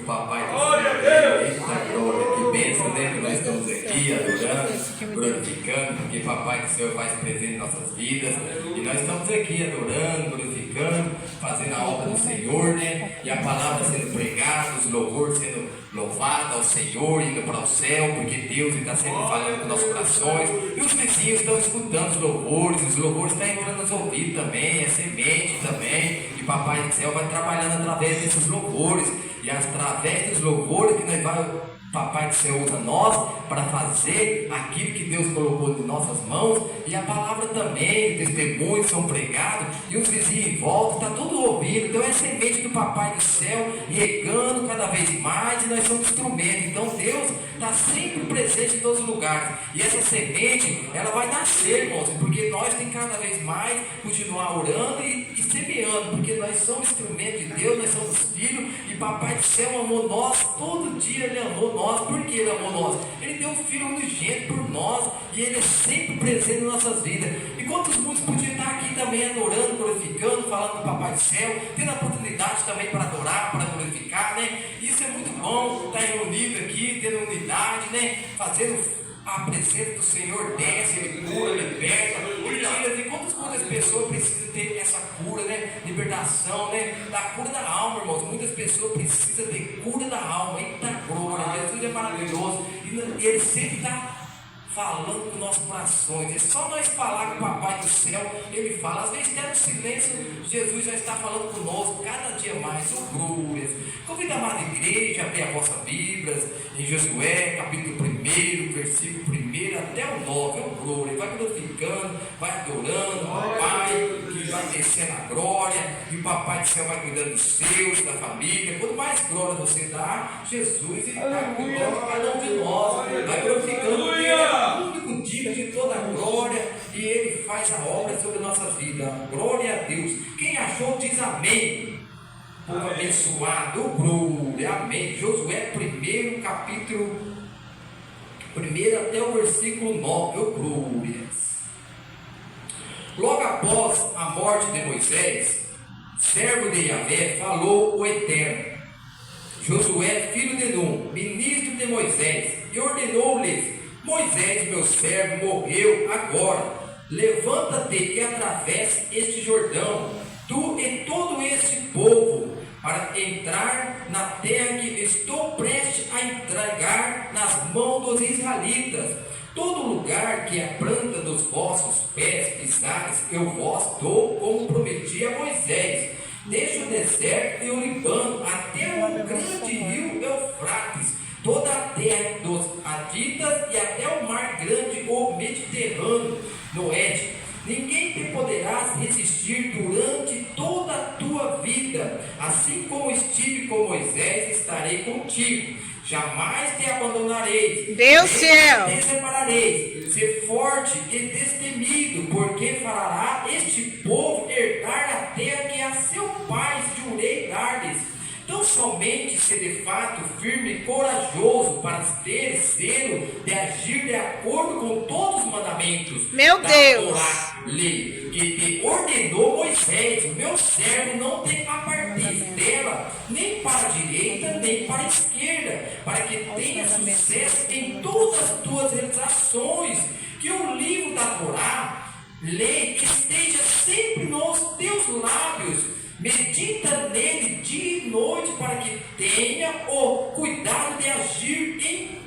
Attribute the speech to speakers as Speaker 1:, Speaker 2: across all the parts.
Speaker 1: Papai do Céu. Eita glória, que bênção, né? Que nós estamos aqui adorando, glorificando, porque Papai do Céu faz presente em nossas vidas. E nós estamos aqui adorando, glorificando, fazendo a obra do Senhor, né? E a palavra sendo pregada, os louvores sendo louvados ao Senhor, indo para o céu, porque Deus está sempre falando com nossos corações. E os vizinhos estão escutando os louvores estão entrando nos ouvidos também, é semente também. E Papai do Céu vai trabalhando através desses louvores. E através dos louvores que nós vamos, Papai do Céu usa nós para fazer aquilo que Deus colocou em nossas mãos. E a palavra também, testemunhos são pregados, e os vizinhos em volta, está tudo ouvindo. Então é semente do Papai do Céu regando cada vez mais, e nós somos instrumentos. Então Deus está sempre presente em todos os lugares. E essa semente, ela vai nascer, irmãos, porque nós temos cada vez mais continuar orando e semeando, porque nós somos instrumentos de Deus, nós somos filhos, e Papai do Céu amou nós, todo dia Ele amou nós. Por que Ele amou nós? Ele deu um Filho unigênito por nós, e Ele é sempre presente em nossas vidas. E quantos muitos podiam estar aqui também adorando, glorificando, falando do Papai do Céu, tendo a oportunidade também para adorar, para glorificar, né? Isso é muito bom, estar reunido aqui, tendo unidade, né? Fazendo a presença do Senhor, desce, Ele cura, liberta, Ele tira. E quantas pessoas precisam ter essa cura, né? Libertação, né? Da cura da alma, irmãos. Muitas pessoas precisam ter cura da alma. Eita glória, Jesus é maravilhoso. E Ele sempre está falando com nossos corações. É só nós falar com o Papai do Céu, Ele fala. Às vezes até no silêncio, Jesus já está falando conosco, cada dia mais. Oh, glórias. Convido a amada igreja a abrir a vossa Bíblia em Josué, capítulo 1, versículo 1 até o 9. Oh, glória. Vai glorificando, vai adorando o Papai, que vai descendo a glória, e o Papai do Céu vai cuidando dos seus, da família. Quanto mais glória você dá, Jesus está cuidando de cada um de nós. Vai glorificando, porque Ele é o único digno de toda a glória, e Ele faz a obra sobre a nossa vida. Glória a Deus. Quem achou diz amém. Povo abençoado, glória, amém. Josué 1, capítulo 1 até o versículo 9, oh, glórias. Logo após a morte de Moisés, servo de Yahvé, falou o Eterno: Josué, filho de Nun, ministro de Moisés, e ordenou-lhes: Moisés, meu servo, morreu agora. Levanta-te e atravesse este Jordão, tu e todo este povo, para entrar na terra que estou prestes a entregar nas mãos dos israelitas. Todo lugar que a planta dos vossos pés pisares, eu vos dou, como prometi a Moisés, desde o deserto e o Líbano até o grande rio Eufrates, toda a terra dos Aditas e até o mar grande, o Mediterrâneo, no oeste. Ninguém te poderá resistir durante toda a tua vida. Assim como estive com Moisés, estarei contigo. Jamais te abandonarei.
Speaker 2: Deus céu.
Speaker 1: Te separarei. Ser forte e destemido, porque fará este povo herdar a terra que a seu pai jurei dar-lhes. Então somente se de fato firme e corajoso, para ter zelo de agir de acordo com todos os mandamentos
Speaker 2: Meu
Speaker 1: da
Speaker 2: Deus,
Speaker 1: Torá, lei que te ordenou Moisés, meu servo, não te apartes dela, nem para a direita, nem para a esquerda, para que tenha sucesso em todas as tuas realizações. Que o livro da Torá, lei, esteja sempre nos teus lábios. Medita nele dia e noite, para que tenha o cuidado de agir em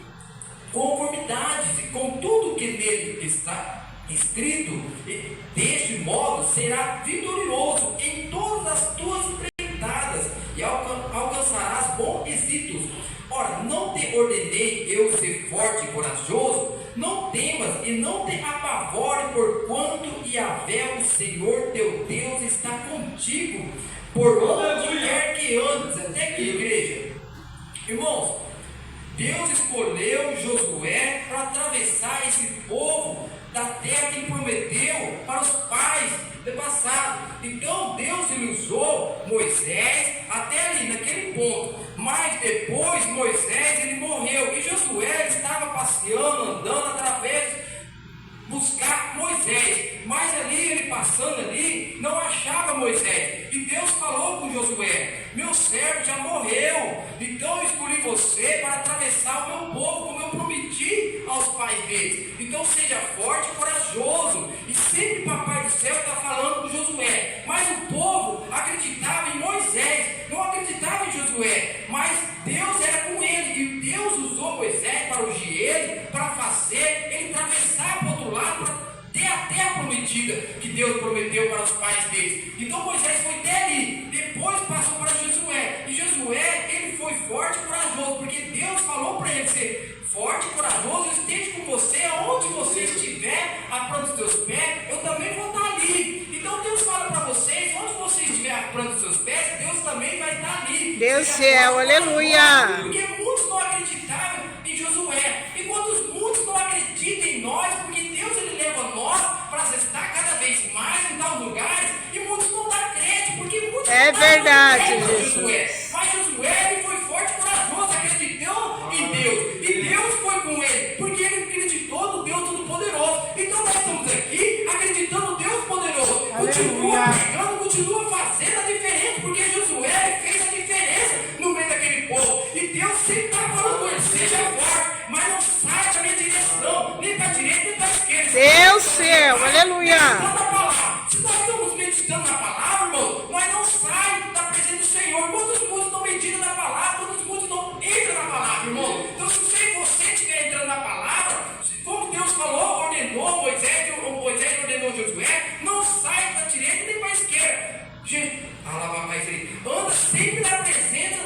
Speaker 1: conformidade com tudo que nele está escrito. E deste modo será vitorioso em todas as tuas empreitadas, e alcançarás bons êxitos. Ora, não te ordenei eu ser forte e corajoso? Não temas e não te apavore, porquanto Yahvé, o Senhor teu Deus, está contigo, por onde quer que andes. Até aqui, igreja. Irmãos, Deus escolheu Josué para atravessar esse povo da terra que prometeu para os pais do passado. Então Deus ele usou Moisés até ali, naquele ponto. Mas depois Moisés ele morreu, e Josué estava passeando, andando através, buscar Moisés. Mas ali, ele passando ali, não achava Moisés. E Deus falou com Josué: meu servo já morreu, então eu pais deles. Então seja forte e corajoso. E sempre Papai do Céu está falando com Josué. Mas o povo acreditava em Moisés, não acreditava em Josué. Mas Deus era com ele. E Deus usou Moisés para ungir ele, para fazer ele atravessar para o outro lado, para ter a terra prometida que Deus prometeu para os pais deles. Então Moisés foi até ali, depois passou para Josué. E Josué, ele foi forte e corajoso, porque Deus falou para ele ser forte e corajoso. Eu esteja com você, aonde você estiver, a planta dos seus pés, eu também vou estar ali. Então Deus fala para vocês, onde você estiver a planta dos seus pés, Deus também vai estar ali.
Speaker 2: Deus céu, aleluia.
Speaker 1: Porque muitos não acreditavam em Josué. E quando muitos não acreditam em nós, porque Deus ele leva nós para estar cada vez mais em tal lugares, e muitos não dão crédito, porque muitos
Speaker 2: é
Speaker 1: não
Speaker 2: verdade,
Speaker 1: Josué. Mas Josué ele foi forte e corajoso, acreditou em Deus. E Deus foi com ele, porque ele acreditou no Deus Todo-Poderoso. Então nós estamos aqui acreditando no Deus Poderoso. Continua pregando, continua fazendo a diferença, porque Josué fez a diferença no meio daquele povo. E Deus sempre está falando com ele, seja forte, mas não saia da minha direção, nem para a direita, nem para a esquerda.
Speaker 2: Deus céu, aleluia.
Speaker 1: Se nós estamos meditando na palavra, irmão, nós não saímos da presença do Senhor. Quantos muitos não meditam na palavra, quantos muitos não entram na palavra, irmão? Então, se você estiver entrando na palavra, como Deus falou, ordenou Moisés ordenou Josué, não sai da direita nem para a esquerda. Anda sempre na presença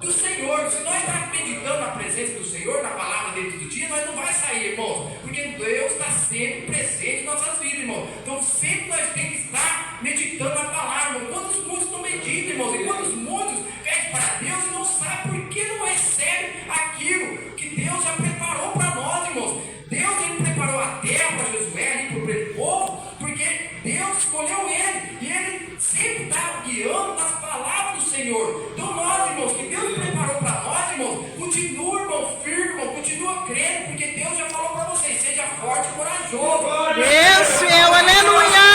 Speaker 1: do Senhor. Se nós estamos meditando na presença do Senhor, na palavra dentro do dia, nós não vai sair, irmãos, porque Deus está sempre presente em nossas vidas, irmãos. Então sempre nós temos que estar meditando na palavra, irmão. Quantos muitos não meditam, irmãos, e quantos muitos pedem para Deus e não sabem por que não recebem aquilo que Deus já preparou para nós, irmãos. Deus ele preparou a terra para Josué ali para o povo, porque Deus escolheu ele, e ele sempre está guiando nas palavras do Senhor. Então nós, irmãos, que Deus preparou para nós, irmãos, continua, irmão, firme, irmão, continua crendo, porque Deus já falou para vocês, seja forte e corajoso.
Speaker 2: Deus céu, aleluia.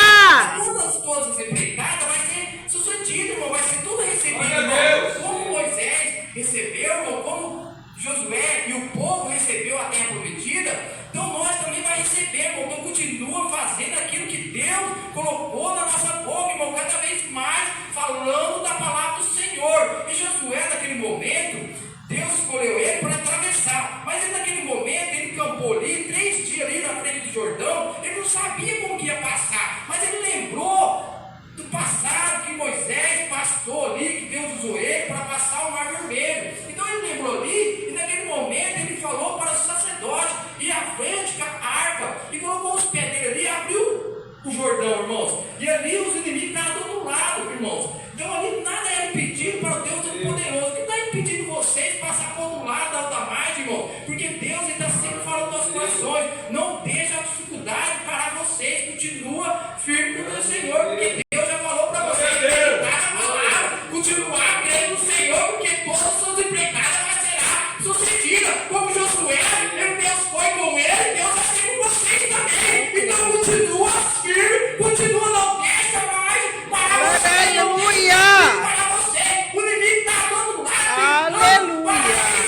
Speaker 1: Todas as empreitadas vai ser sucedido, irmão, vai ser tudo recebido, irmão. Como Moisés recebeu, irmão, como Josué e o povo recebeu a terra prometida, então nós também vamos receber, irmão. Então continua fazendo aquilo que Deus colocou na nossa boca, irmão, cada vez mais falando da palavra do Senhor. E Josué, naquele momento, Deus escolheu ele para atravessar, mas ele, naquele momento, ele campou ali 3 dias ali na frente do Jordão. Ele não sabia como que ia passar, mas ele lembrou do passado que Moisés passou ali, que Deus usou ele para passar o Mar Vermelho. Então ele lembrou ali, e naquele momento ele falou para o sacerdote ir à frente com a harpa, e colocou os pés dele ali e abriu o Jordão, irmãos. E ali os inimigos estavam do outro lado, irmãos. Então ali nada era impedido para o Deus Todo-Poderoso. O que está impedindo vocês de passar para o outro lado da alta margem, irmão? Porque Deus está sempre falando nos nossos corações. Não deixa a dificuldade parar vocês. Continua firme com o Senhor, porque Deus já falou para vocês acreditar na palavra, continuar crendo no Senhor, porque todas as suas empregadas vai ser sucedida. Como Josué, Deus foi com ele, Deus vai ser com vocês também. Então continua firme, continua, não deixa mais parar vocês.
Speaker 2: Aleluia.
Speaker 1: Para você, o inimigo está dando lado.
Speaker 2: Aleluia.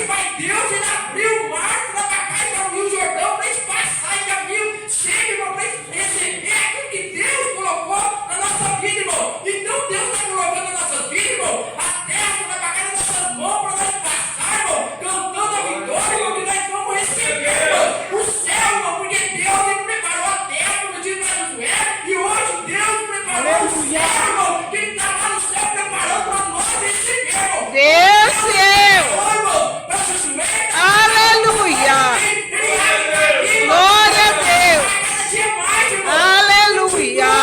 Speaker 1: Mas Deus ele abriu o mar para cá e abriu o Jordão para eles passar em caminho. Chega, irmão, para eles receber aquilo que Deus colocou na nossa vida, irmão. Então Deus está colocando na nossa vida, irmão, a terra para cá nas nossas mãos para nós passar, irmão, cantando a vitória, irmão, que nós vamos receber, irmão, o céu, irmão, porque Deus ele preparou a terra para o dia de Josué, e hoje Deus preparou o céu, irmão, que ele está lá no céu preparando para nós receber, irmão.
Speaker 2: Deus céu, aleluia. Glória a Deus. Aleluia.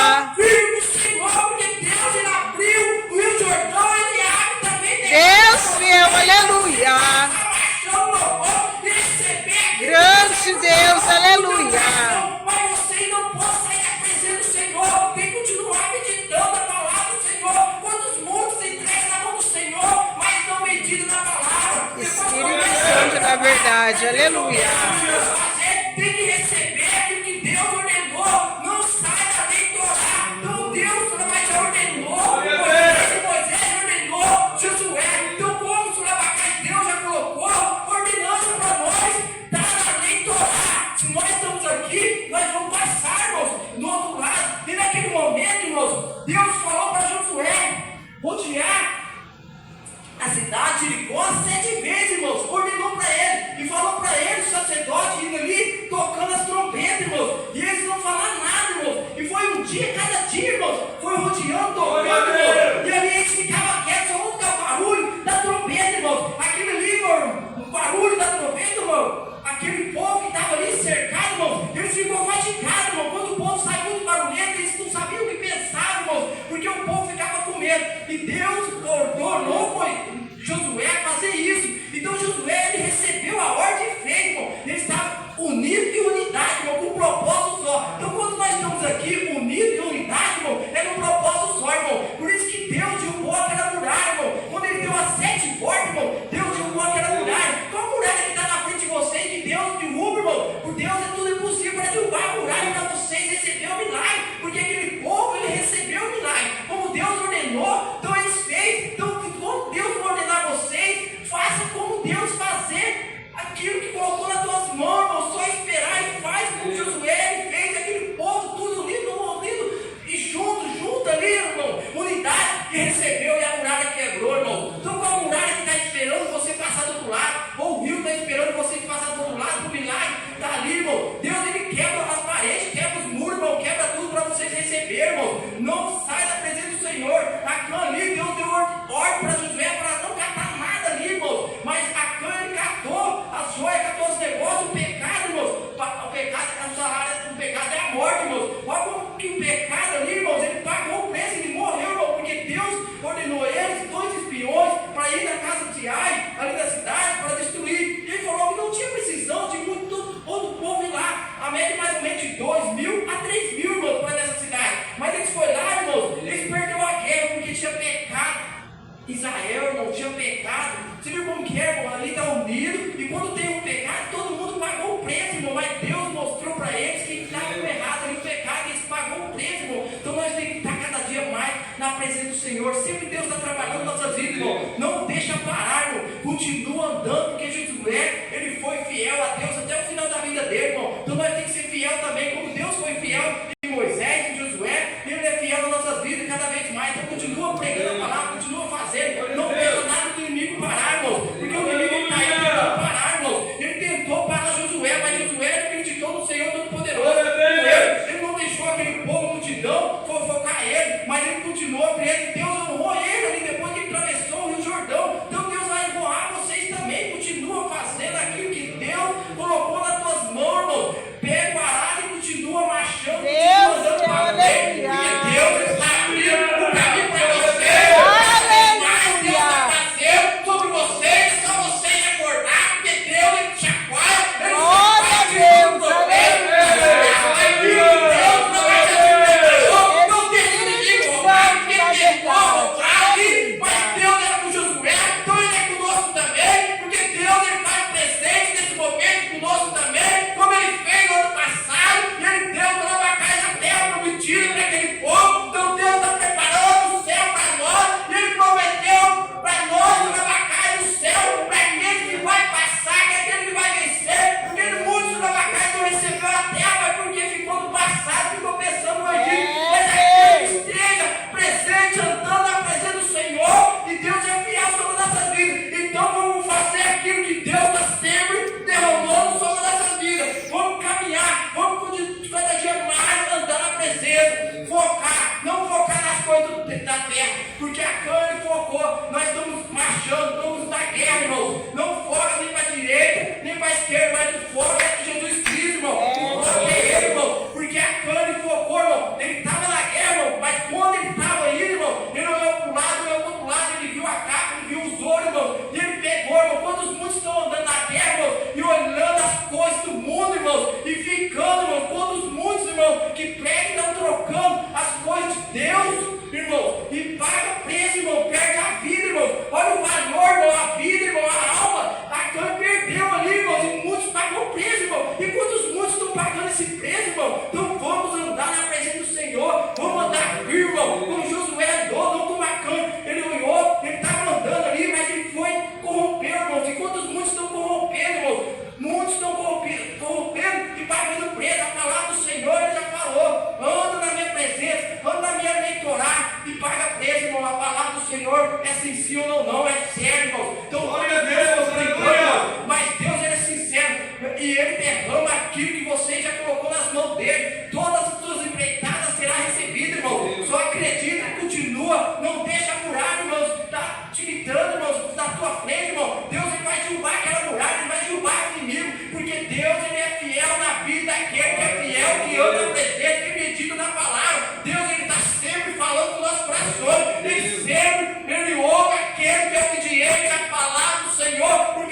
Speaker 2: Deus céu, aleluia. Grande Deus, aleluia.
Speaker 1: Mas você não pode sair da presença do Senhor. Tem que continuar meditando a palavra do Senhor. Quantos muitos se entregam na mão do Senhor, mas não meditam na palavra.
Speaker 2: Espírito Santo da verdade, aleluia.
Speaker 1: Tem que receber aquilo que Deus ordenou. Não sai da lei de orar. Então Deus já ordenou. Moisés ordenou. Josué. Então como Surabacai, Deus já colocou ordenança para nós. Está na lei de orar. Se nós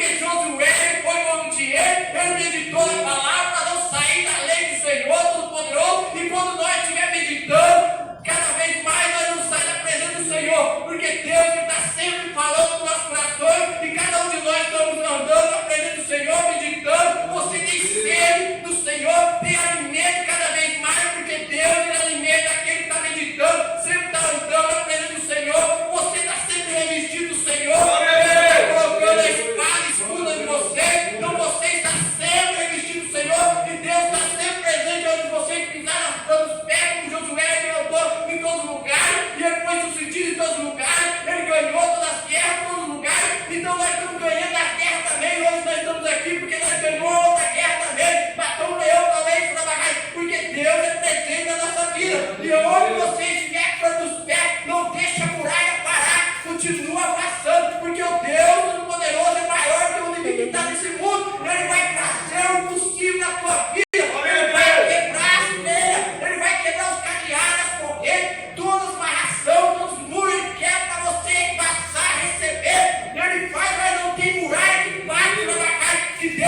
Speaker 1: de Josué, foi o nome de ele meditou na palavra para não sair da lei do Senhor Todo-Poderoso. E quando nós estivermos meditando, cada vez mais nós não saímos da presença do Senhor, porque Deus está sempre falando nos nossos corações e cada um de nós estamos